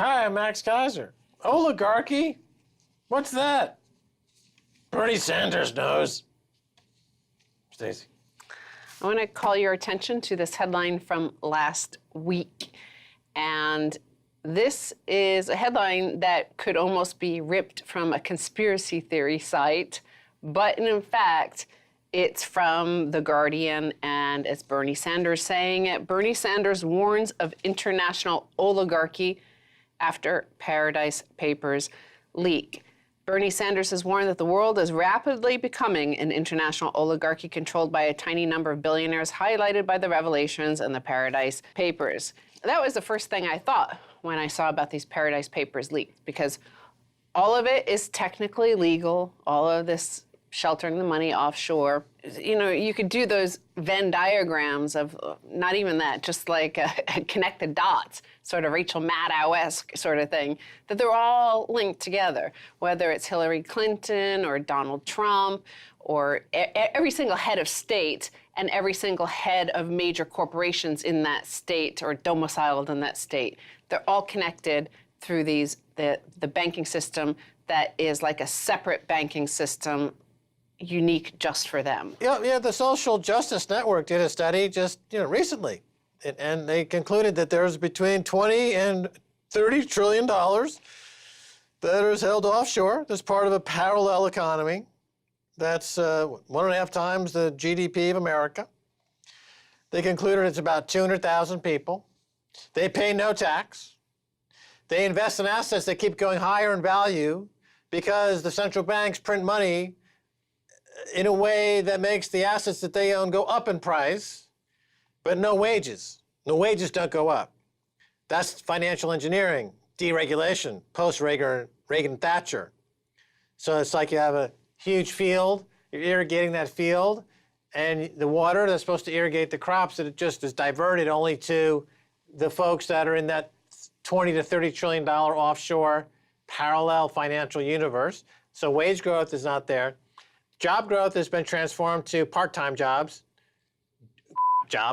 Hi, I'm Max Keiser. Oligarchy? What's that? Bernie Sanders knows. Stacy. I want to call your attention to this headline from last week. And this is a headline that could almost be ripped from a conspiracy theory site, but in fact, it's from The Guardian, and it's Bernie Sanders saying it. Bernie Sanders warns of international oligarchy after Paradise Papers leak. Bernie Sanders has warned that the world is rapidly becoming an international oligarchy controlled by a tiny number of billionaires, highlighted by the revelations in the Paradise Papers. That was the first thing I thought when I saw about these Paradise Papers leaked, because all of it is technically legal, all of this sheltering the money offshore. You know, you could do those Venn diagrams of not even that, just like connect the dots, sort of Rachel Maddow-esque sort of thing, that they're all linked together, whether it's Hillary Clinton or Donald Trump or every single head of state and every single head of major corporations in that state or domiciled in that state. They're all connected through the banking system that is like a separate banking system unique just for them. Yeah, the Social Justice Network did a study just recently, and they concluded that there's between 20 and $30 trillion that is held offshore. That's part of a parallel economy. That's 1.5 times the GDP of America. They concluded it's about 200,000 people. They pay no tax. They invest in assets that keep going higher in value because the central banks print money in a way that makes the assets that they own go up in price, but no wages. No wages don't go up. That's financial engineering, deregulation, post-Reagan Thatcher. So it's like you have a huge field, you're irrigating that field, and the water that's supposed to irrigate the crops, that it just is diverted only to the folks that are in that $20 to $30 trillion offshore parallel financial universe. So wage growth is not there. Job growth has been transformed to part-time jobs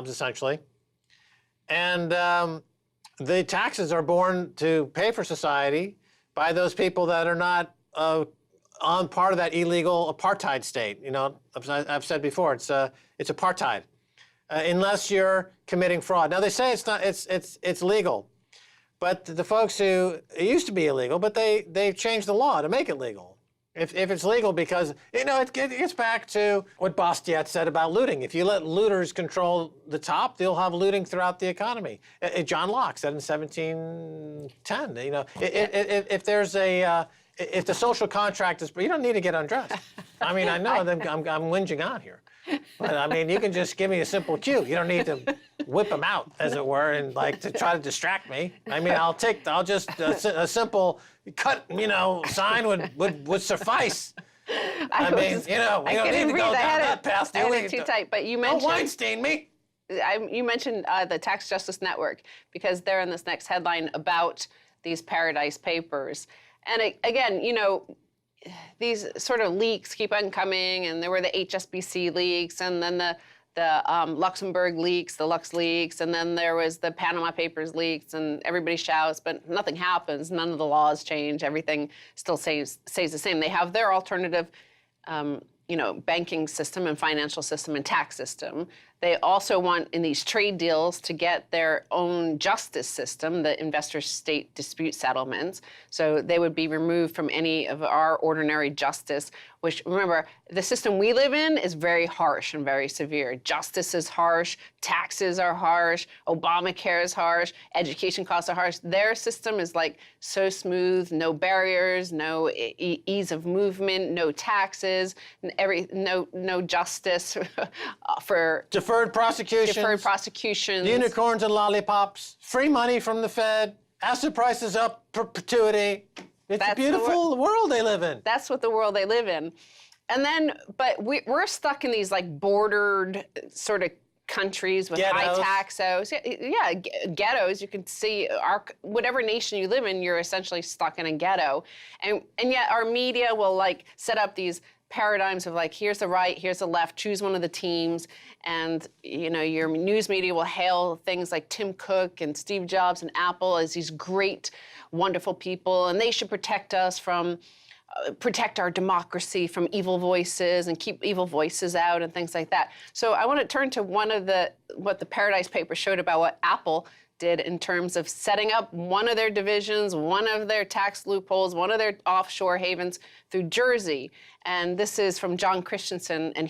essentially. And the taxes are borne to pay for society by those people that are not on part of that illegal apartheid state. You know, I've said before, it's apartheid, unless you're committing fraud. Now they say it's not, it's legal, but the folks who, it used to be illegal, but they've changed the law to make it legal. If it's legal, because, it gets back to what Bastiat said about looting. If you let looters control the top, they'll have looting throughout the economy. John Locke said in 1710, if there's if the social contract is, you don't need to get undressed. I mean, I know I'm whinging on here. But I mean, you can just give me a simple cue. You don't need to whip them out, as it were, and to try to distract me. I mean, a simple cut, sign would suffice. I mean, we don't need to go down that path. I had it too tight, but you mentioned... Don't Weinstein me. You mentioned the Tax Justice Network, because they're in this next headline about these Paradise Papers. And again, these sort of leaks keep on coming, and there were the HSBC leaks, and then the Luxembourg leaks, the Lux leaks, and then there was the Panama Papers leaks, and everybody shouts, but nothing happens. None of the laws change. Everything still stays the same. They have their alternative, banking system and financial system and tax system. They also want, in these trade deals, to get their own justice system, the investor-state dispute settlements. So they would be removed from any of our ordinary justice, which, remember, the system we live in is very harsh and very severe. Justice is harsh, taxes are harsh, Obamacare is harsh, education costs are harsh. Their system is so smooth, no barriers, no ease of movement, no taxes, no justice for... Deferred prosecutions, unicorns and lollipops, free money from the Fed, asset prices up, perpetuity. It's a beautiful world they live in. That's what the world they live in. And then, but we're stuck in these bordered sort of countries with ghettos. High taxes. Yeah, ghettos. You can see whatever nation you live in, you're essentially stuck in a ghetto. And yet our media will set up these paradigms of like, here's the right, here's the left, choose one of the teams. And, you know, your news media will hail things like Tim Cook and Steve Jobs and Apple as these great, wonderful people, and they should protect us from, protect our democracy from evil voices and keep evil voices out and things like that. So I want to turn to what the Paradise Papers showed about what Apple did in terms of setting up one of their divisions, one of their tax loopholes, one of their offshore havens through Jersey. And this is from John Christensen, and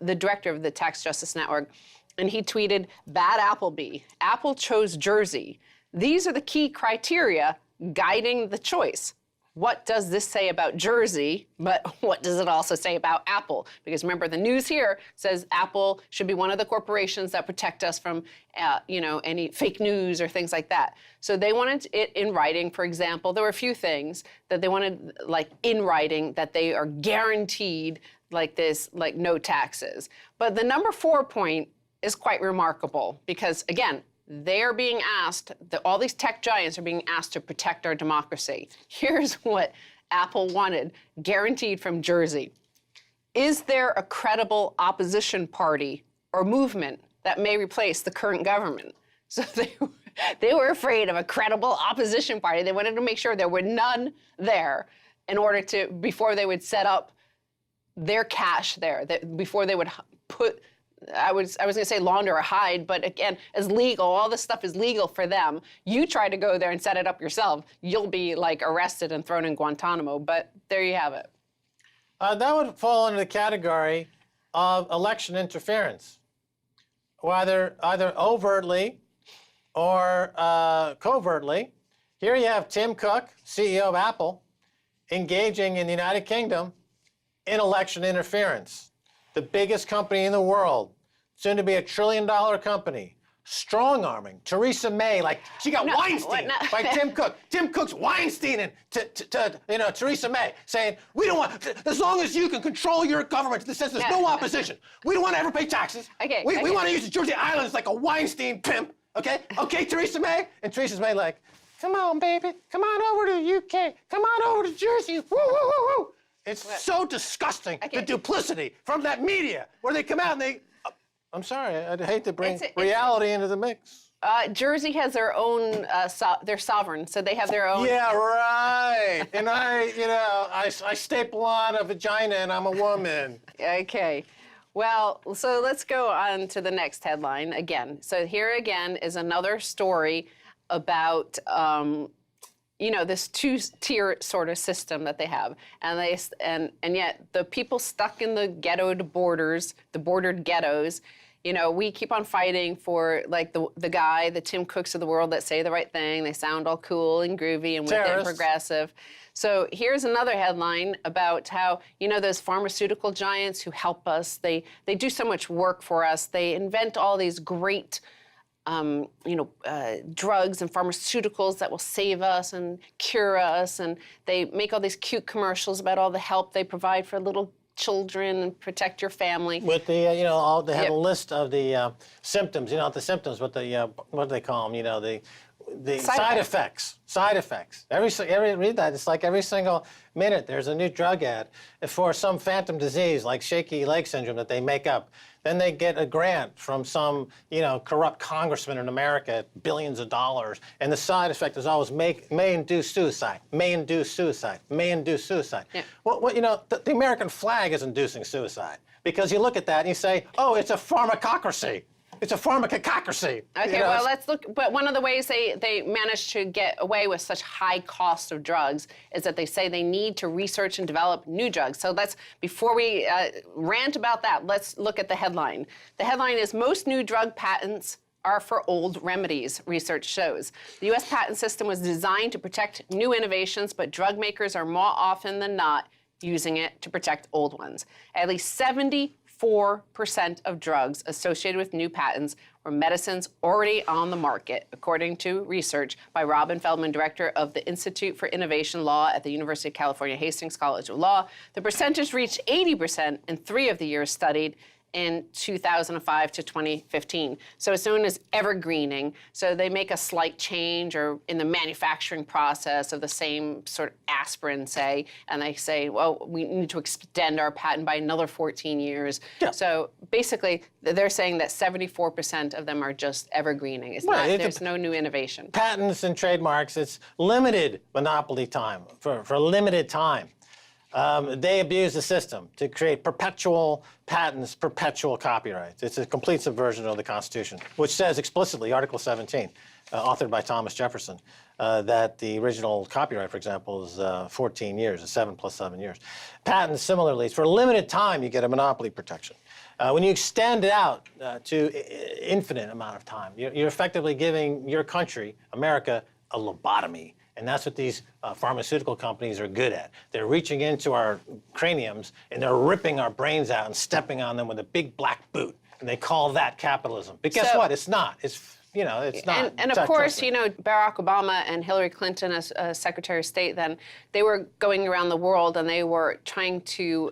the director of the Tax Justice Network. And he tweeted, "Bad Appleby. Apple chose Jersey. These are the key criteria guiding the choice. What does this say about Jersey, but what does it also say about Apple?" Because remember, the news here says Apple should be one of the corporations that protect us from, any fake news or things like that. So they wanted it in writing. For example, there were a few things that they wanted, like in writing, that they are guaranteed like this, like no taxes. But the number 4 point is quite remarkable because, again, they're being asked, all these tech giants are being asked to protect our democracy. Here's what Apple wanted, guaranteed from Jersey. Is there a credible opposition party or movement that may replace the current government? So they were afraid of a credible opposition party. They wanted to make sure there were none there in order to, before they would set up their cash there, before they would put, I was going to say launder or hide, but again, as legal, all this stuff is legal for them. You try to go there and set it up yourself, you'll be like arrested and thrown in Guantanamo, but there you have it. That would fall into the category of election interference, either overtly or covertly. Here you have Tim Cook, CEO of Apple, engaging in the United Kingdom in election interference. The biggest company in the world, soon to be $1 trillion company, strong-arming Theresa May, like she got Weinstein by Tim Cook. Tim Cook's Weinsteining to Theresa May, saying, we don't want, as long as you can control your government in the sense there's no opposition, we don't want to ever pay taxes. We want to use the Jersey Islands like a Weinstein pimp, okay? Okay, Theresa May? And Theresa May like, come on, baby, come on over to the UK, come on over to Jersey, woo, woo, woo, woo. It's so disgusting, the duplicity from that media, where they come out and they, I'm sorry, I'd hate to bring reality into the mix. Jersey has their own, they're sovereign, so they have their own. Yeah, right. And I staple on a vagina and I'm a woman. Okay. Well, so let's go on to the next headline again. So here again is another story about, this two-tier sort of system that they have, and yet the people stuck in the ghettoed borders, the bordered ghettos, we keep on fighting for like the Tim Cooks of the world that say the right thing. They sound all cool and groovy and with it progressive. So here's another headline about how, those pharmaceutical giants who help us, they do so much work for us. They invent all these great drugs and pharmaceuticals that will save us and cure us, and they make all these cute commercials about all the help they provide for little children and protect your family. With the, they have a list of the symptoms, the symptoms, what do they call them, the side effects. Side effects. Every read that, it's like every single minute there's a new drug ad for some phantom disease like shaky leg syndrome that they make up. Then they get a grant from some, corrupt congressman in America, billions of dollars, and the side effect is always may induce suicide, may induce suicide, may induce suicide. Yeah. Well, the American flag is inducing suicide because you look at that and you say, oh, it's a pharmacocracy. It's a pharmacocracy. Okay, well, let's look. But one of the ways they manage to get away with such high cost of drugs is that they say they need to research and develop new drugs. So before we rant about that, let's look at the headline. The headline is, most new drug patents are for old remedies, research shows. The U.S. patent system was designed to protect new innovations, but drug makers are more often than not using it to protect old ones. At least 74% of drugs associated with new patents were medicines already on the market, according to research by Robin Feldman, director of the Institute for Innovation Law at the University of California Hastings College of Law. The percentage reached 80% in 3 of the years studied, in 2005 to 2015. So it's known as evergreening. So they make a slight change or in the manufacturing process of the same sort of aspirin, say, and they say, well, we need to extend our patent by another 14 years. Yeah. So basically, they're saying that 74% of them are just evergreening. It's not, there's no new innovation. Patents and trademarks, it's limited monopoly time for a limited time. They abuse the system to create perpetual patents, perpetual copyrights. It's a complete subversion of the Constitution, which says explicitly, Article 17, authored by Thomas Jefferson, that the original copyright, for example, is 14 years, 7 plus 7 years. Patents, similarly, for a limited time, you get a monopoly protection. When you extend it out to infinite amount of time, you're effectively giving your country, America, a lobotomy. And that's what these pharmaceutical companies are good at. They're reaching into our craniums and they're ripping our brains out and stepping on them with a big black boot. And they call that capitalism. But guess what? It's not. It's, you know, it's not. And of course, you know, Barack Obama and Hillary Clinton as Secretary of State then, they were going around the world and they were trying to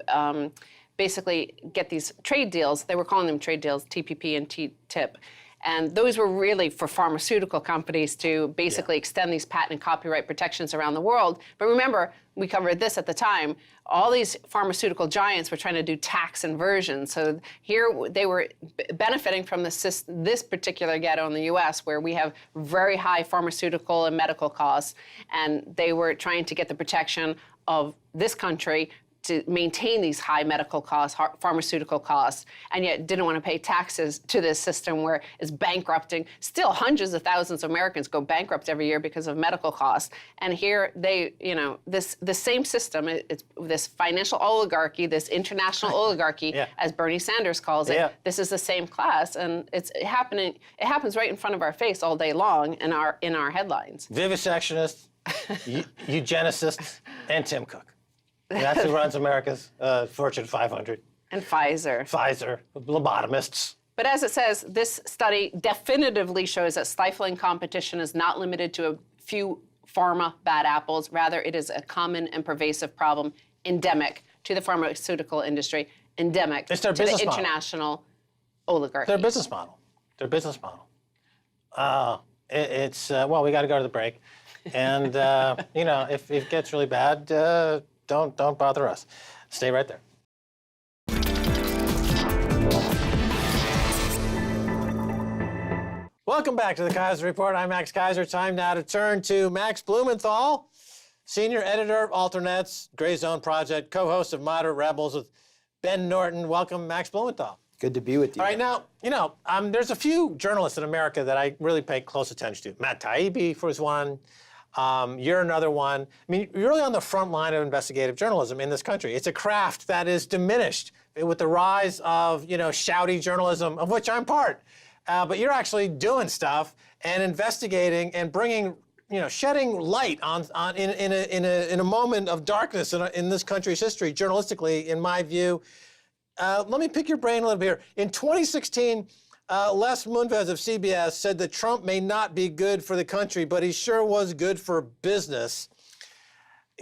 basically get these trade deals. They were calling them trade deals, TPP and TTIP. And those were really for pharmaceutical companies to basically extend these patent and copyright protections around the world. But remember, we covered this at the time, all these pharmaceutical giants were trying to do tax inversion. So here they were benefiting from this particular ghetto in the US where we have very high pharmaceutical and medical costs. And they were trying to get the protection of this country to maintain these high medical costs, pharmaceutical costs, and yet didn't want to pay taxes to this system where it's bankrupting. Still, hundreds of thousands of Americans go bankrupt every year because of medical costs. And here they, you know, the same system, it's this financial oligarchy, this international oligarchy, as Bernie Sanders calls it. This is the same class, and it's happening. It happens right in front of our face all day long in our headlines. Vivisectionists, eugenicists, and Tim Cook. That's who runs America's Fortune 500. And Pfizer. Pfizer, lobotomists. But as it says, this study definitively shows that stifling competition is not limited to a few pharma bad apples. Rather, it is a common and pervasive problem, endemic to the pharmaceutical industry, endemic to the international oligarchy. Their business model. Their business model. Well, we got to go to the break. And, you know, if it gets really bad, don't bother us. Stay right there. Welcome back to the Keiser Report. I'm Max Keiser. Time now to turn to Max Blumenthal, senior editor of Alternates, Gray Zone Project, co-host of Moderate Rebels with Ben Norton. Welcome, Max Blumenthal. Good to be with you. All right, now, you know, there's a few journalists in America that I really pay close attention to. Matt Taibbi was one. You're another one. I mean, you're really on the front line of investigative journalism in this country. It's a craft that is diminished with the rise of, you know, shouty journalism, of which I'm part. But you're actually doing stuff and investigating and bringing, you know, shedding light on in a moment of darkness in this country's history, journalistically, in my view. Let me pick your brain a little bit here. In 2016. Les Moonves of CBS said that Trump may not be good for the country, but he sure was good for business.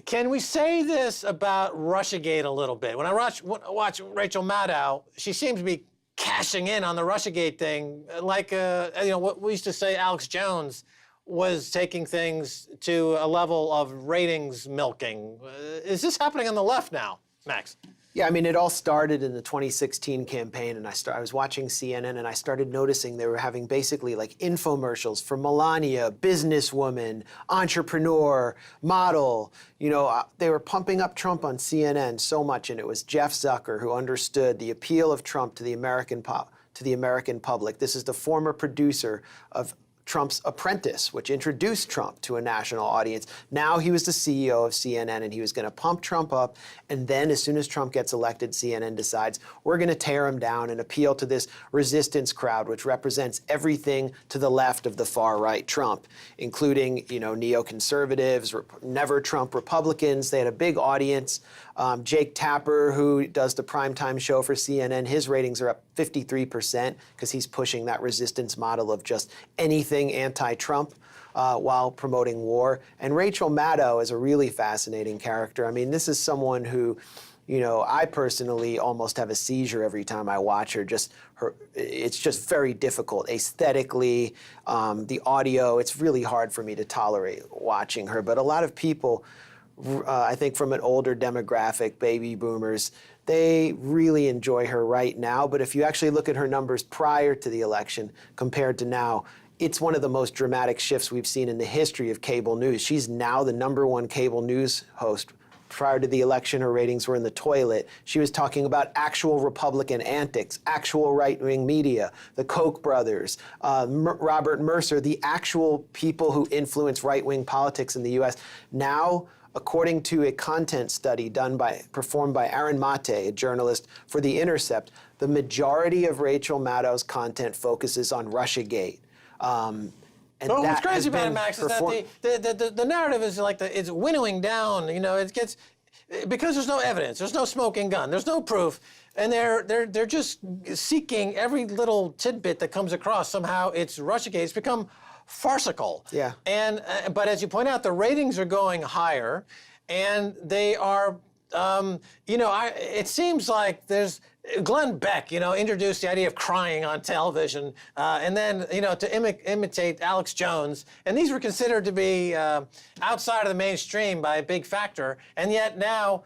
Can we say this about Russiagate a little bit? When I watch Rachel Maddow, she seems to be cashing in on the Russiagate thing, like you know what we used to say. Alex Jones was taking things to a level of ratings milking. Is this happening on the left now, Max? Yeah, I mean, it all started in the 2016 campaign, and I was watching CNN, and I started noticing they were having basically like infomercials for Melania, businesswoman, entrepreneur, model. You know, they were pumping up Trump on CNN so much, and it was Jeff Zucker who understood the appeal of Trump to the American public. This is the former producer of Trump's Apprentice, which introduced Trump to a national audience. Now he was the CEO of CNN, and he was going to pump Trump up. And then as soon as Trump gets elected, CNN decides we're going to tear him down and appeal to this resistance crowd, which represents everything to the left of the far right Trump, including, you know, neoconservatives, never Trump Republicans. They had a big audience. Jake Tapper, who does the primetime show for CNN, his ratings are up 53% because he's pushing that resistance model of just anything anti-Trump while promoting war. And Rachel Maddow is a really fascinating character. I mean, this is someone who, I personally almost have a seizure every time I watch her. It's just very difficult aesthetically. The audio, it's really hard for me to tolerate watching her. But a lot of people, I think from an older demographic, baby boomers, they really enjoy her right now. But if you actually look at her numbers prior to the election compared to now, it's one of the most dramatic shifts we've seen in the history of cable news. She's now the #1 cable news host. Prior to the election, her ratings were in the toilet. She was talking about actual Republican antics, actual right-wing media, the Koch brothers, Robert Mercer, the actual people who influence right-wing politics in the U.S. Now, according to a content study performed by Aaron Mate, a journalist for The Intercept, the majority of Rachel Maddow's content focuses on Russiagate. What's crazy about it, Max, is that the narrative is like it's winnowing down. It gets, because there's no evidence, there's no smoking gun, there's no proof, and they're just seeking every little tidbit that comes across. Somehow it's Russiagate. It's become farcical. Yeah. And but as you point out, the ratings are going higher, and they are. It seems like there's Glenn Beck, introduced the idea of crying on television, and then, to imitate Alex Jones. And these were considered to be outside of the mainstream by a big factor. And yet now,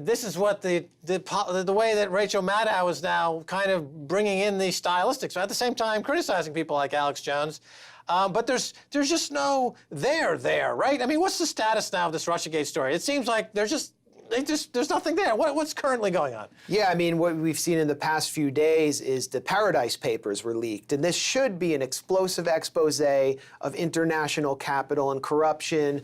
this is what the way that Rachel Maddow is now kind of bringing in these stylistics, at the same time criticizing people like Alex Jones. But there's just no there, right? I mean, what's the status now of this Russiagate story? It seems like there's nothing there. What's currently going on? Yeah, I mean, what we've seen in the past few days is the Paradise Papers were leaked, and this should be an explosive expose of international capital and corruption.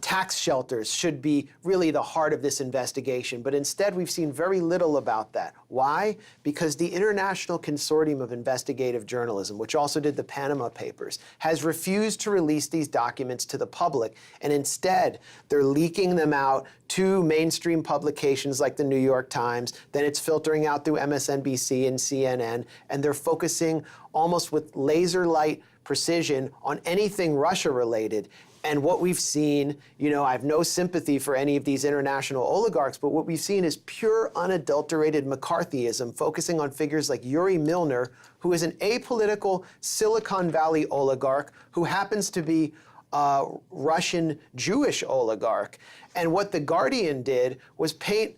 Tax shelters should be really the heart of this investigation, but instead we've seen very little about that. Why? Because the International Consortium of Investigative Journalism, which also did the Panama Papers, has refused to release these documents to the public, and instead they're leaking them out to mainstream publications like the New York Times, then it's filtering out through MSNBC and CNN, and they're focusing almost with laser-light precision on anything Russia-related. And what we've seen, I have no sympathy for any of these international oligarchs, but what we've seen is pure, unadulterated McCarthyism, focusing on figures like Yuri Milner, who is an apolitical Silicon Valley oligarch who happens to be a Russian Jewish oligarch. And what The Guardian did was paint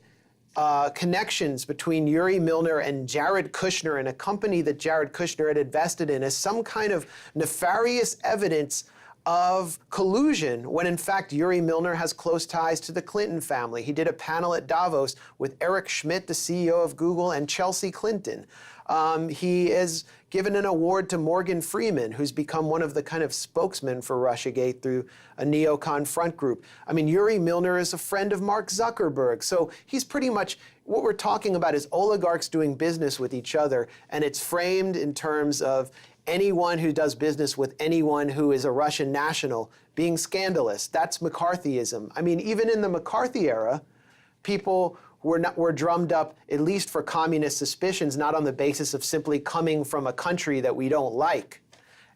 connections between Yuri Milner and Jared Kushner and a company that Jared Kushner had invested in as some kind of nefarious evidence of collusion, when in fact Yuri Milner has close ties to the Clinton family. He did a panel at Davos with Eric Schmidt, the CEO of Google, and Chelsea Clinton. He has given an award to Morgan Freeman, who's become one of the kind of spokesmen for Russiagate through a neocon front group. I mean, Yuri Milner is a friend of Mark Zuckerberg. So he's pretty much, what we're talking about is oligarchs doing business with each other, and it's framed in terms of anyone who does business with anyone who is a Russian national being scandalous. That's McCarthyism. I mean, even in the McCarthy era, people were drummed up, at least for communist suspicions, not on the basis of simply coming from a country that we don't like.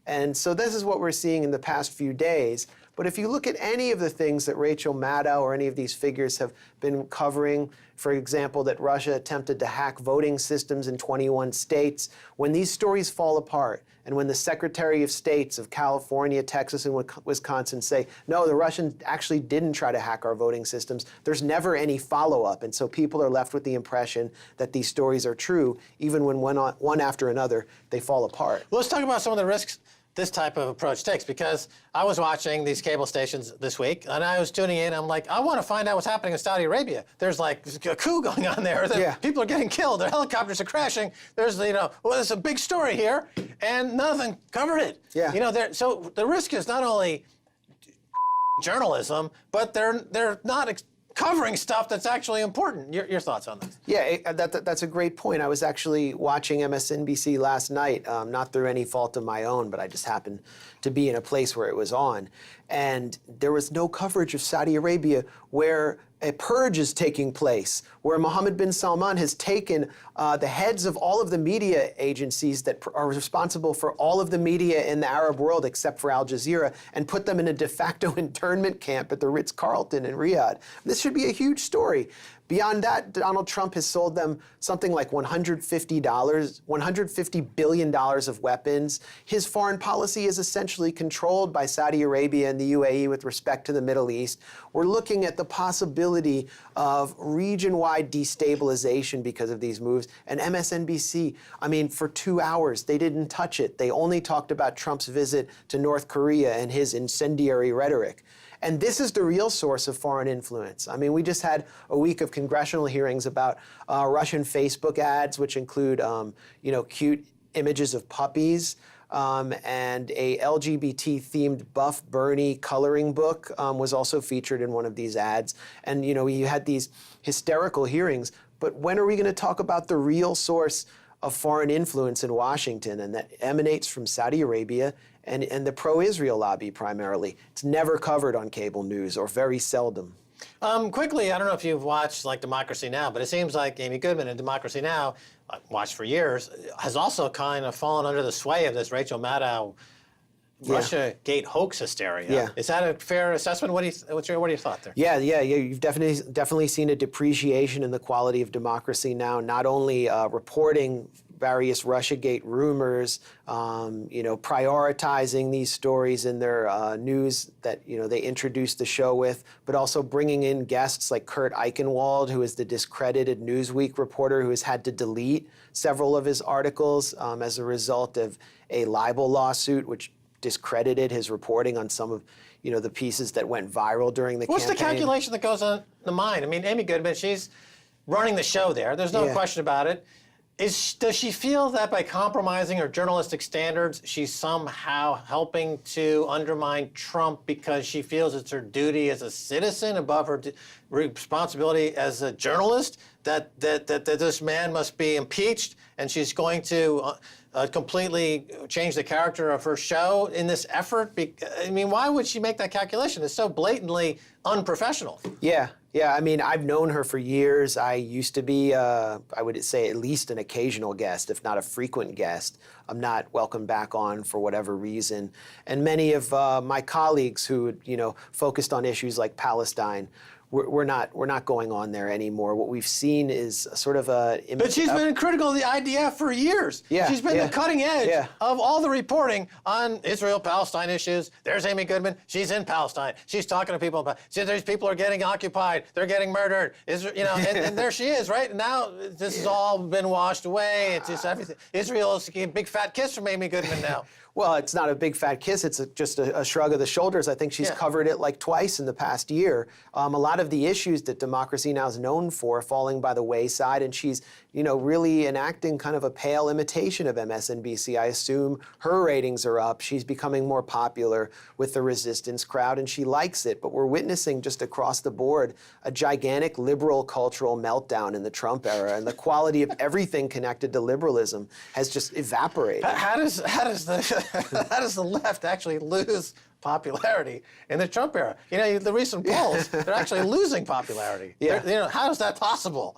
And so this is what we're seeing in the past few days. But if you look at any of the things that Rachel Maddow or any of these figures have been covering, for example, that Russia attempted to hack voting systems in 21 states, when these stories fall apart, and when the Secretary of States of California, Texas, and Wisconsin say, no, the Russians actually didn't try to hack our voting systems, there's never any follow-up. And so people are left with the impression that these stories are true, even when one after another, they fall apart. Let's talk about some of the risks this type of approach takes, because I was watching these cable stations this week, and I was tuning in. I'm like, I want to find out what's happening in Saudi Arabia. There's like a coup going on there. Yeah. People are getting killed. Their helicopters are crashing. There's, there's a big story here, and none of them covered it. Yeah. So the risk is not only journalism, but they're not covering stuff that's actually important. Your thoughts on this? Yeah, that's a great point. I was actually watching MSNBC last night, not through any fault of my own, but I just happened to be in a place where it was on. And there was no coverage of Saudi Arabia, where a purge is taking place, where Mohammed bin Salman has taken the heads of all of the media agencies that are responsible for all of the media in the Arab world except for Al Jazeera, and put them in a de facto internment camp at the Ritz-Carlton in Riyadh. This should be a huge story, Beyond that, Donald Trump has sold them something like $150 billion of weapons. His foreign policy is essentially controlled by Saudi Arabia and the UAE with respect to the Middle East. We're looking at the possibility of region-wide destabilization because of these moves. And MSNBC, I mean, for 2 hours, they didn't touch it. They only talked about Trump's visit to North Korea and his incendiary rhetoric. And this is the real source of foreign influence. I mean, we just had a week of congressional hearings about Russian Facebook ads, which include, cute images of puppies, and a LGBT-themed Buff Bernie coloring book was also featured in one of these ads. And, you had these hysterical hearings. But when are we going to talk about the real source of foreign influence in Washington, and that emanates from Saudi Arabia and the pro-Israel lobby primarily? It's never covered on cable news, or very seldom. Quickly, I don't know if you've watched like Democracy Now!, but it seems like Amy Goodman in Democracy Now!, watched for years, has also kind of fallen under the sway of this Rachel Maddow Russiagate hoax hysteria. Yeah. Is that a fair assessment? What are your thoughts there? Yeah. You've definitely seen a depreciation in the quality of Democracy Now!, not only reporting various Russiagate rumors, prioritizing these stories in their news that they introduced the show with, but also bringing in guests like Kurt Eichenwald, who is the discredited Newsweek reporter who has had to delete several of his articles as a result of a libel lawsuit, which discredited his reporting on some of the pieces that went viral during the What's campaign. the calculation that goes on in the mind? I mean, Amy Goodman, she's running the show there. There's no question about it. Does she feel that by compromising her journalistic standards, she's somehow helping to undermine Trump because she feels it's her duty as a citizen above her responsibility as a journalist, that this man must be impeached, and she's going to completely change the character of her show in this effort? I mean, why would she make that calculation? It's so blatantly unprofessional. Yeah. I mean, I've known her for years. I used to be, I would say, at least an occasional guest, if not a frequent guest. I'm not welcome back on for whatever reason. And many of my colleagues who, focused on issues like Palestine, we're not going on there anymore. What we've seen is sort of a... But she's been critical of the IDF for years. Yeah, she's been the cutting edge of all the reporting on Israel-Palestine issues. There's Amy Goodman. She's in Palestine. She's talking to people about. These people are getting occupied. They're getting murdered. And there she is, right? Now this has all been washed away. It's just everything. Israel is a big fat kiss from Amy Goodman now. Well, it's not a big fat kiss. It's just a shrug of the shoulders. I think she's covered it like twice in the past year. A lot of the issues that Democracy Now! Is known for falling by the wayside, and she's really enacting kind of a pale imitation of MSNBC. I assume her ratings are up. She's becoming more popular with the resistance crowd, and she likes it. But we're witnessing just across the board a gigantic liberal cultural meltdown in the Trump era, and the quality of everything connected to liberalism has just evaporated. How does the left actually lose popularity in the Trump era? The recent polls, they're actually losing popularity. Yeah. How is that possible?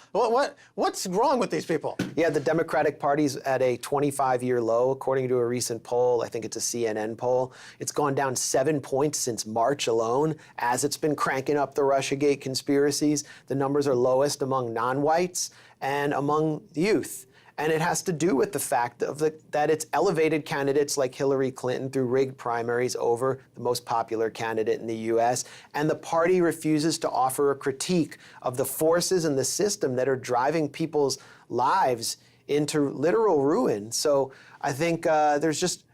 What's wrong with these people? Yeah, the Democratic Party's at a 25-year low, according to a recent poll. I think it's a CNN poll. It's gone down 7 points since March alone, as it's been cranking up the Russiagate conspiracies. The numbers are lowest among non-whites and among youth. And it has to do with the fact that it's elevated candidates like Hillary Clinton through rigged primaries over the most popular candidate in the U.S. And the party refuses to offer a critique of the forces in the system that are driving people's lives into literal ruin. So I think there's just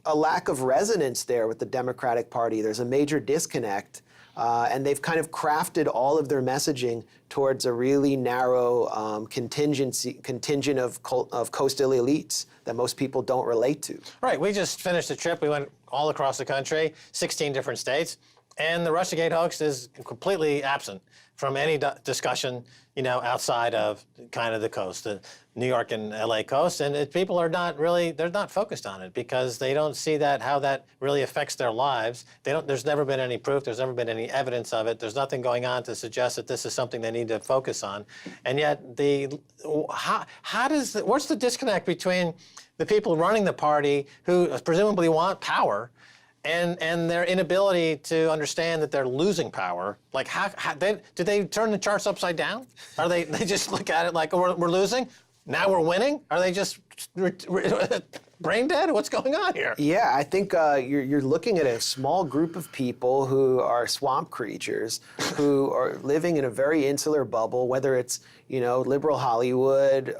a lack of resonance there with the Democratic Party. There's a major disconnect. And they've kind of crafted all of their messaging towards a really narrow contingent of coastal elites that most people don't relate to. Right. We just finished a trip. We went all across the country, 16 different states, and the Russiagate hoax is completely absent from any discussion, outside of kind of the coast, the New York and LA coast. And people are they're not focused on it because they don't see how that really affects their lives. There's never been any proof. There's never been any evidence of it. There's nothing going on to suggest that this is something they need to focus on. And yet what's the disconnect between the people running the party who presumably want power and their inability to understand that they're losing power. Like, do they turn the charts upside down? Are they just look at it like, oh, we're losing? Now we're winning? Are they just brain dead? What's going on here? Yeah, I think you're looking at a small group of people who are swamp creatures, who are living in a very insular bubble, whether it's liberal Hollywood,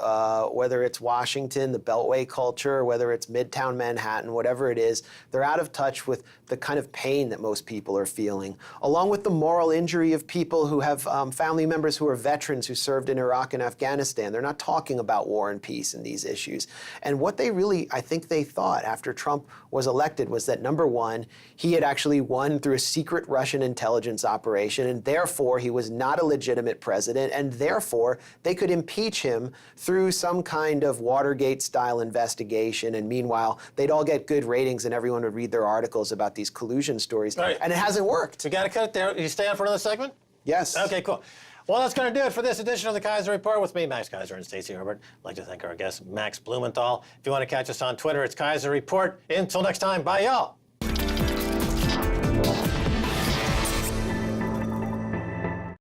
whether it's Washington, the Beltway culture, whether it's Midtown Manhattan, whatever it is. They're out of touch with the kind of pain that most people are feeling, along with the moral injury of people who have family members who are veterans who served in Iraq and Afghanistan. They're not talking about war and peace and these issues. And what they really, I think they thought after Trump was elected was that, number one, he had actually won through a secret Russian intelligence operation, and therefore he was not a legitimate president, and therefore they could impeach him through some kind of Watergate-style investigation, and meanwhile, they'd all get good ratings and everyone would read their articles about these collusion stories. Right. And it hasn't worked. We got to cut it there. You stay on for another segment? Yes. Okay, cool. Well, that's going to do it for this edition of the Keiser Report with me, Max Keiser, and Stacy Herbert. I'd like to thank our guest, Max Blumenthal. If you want to catch us on Twitter, it's Keiser Report. Until next time, bye, y'all.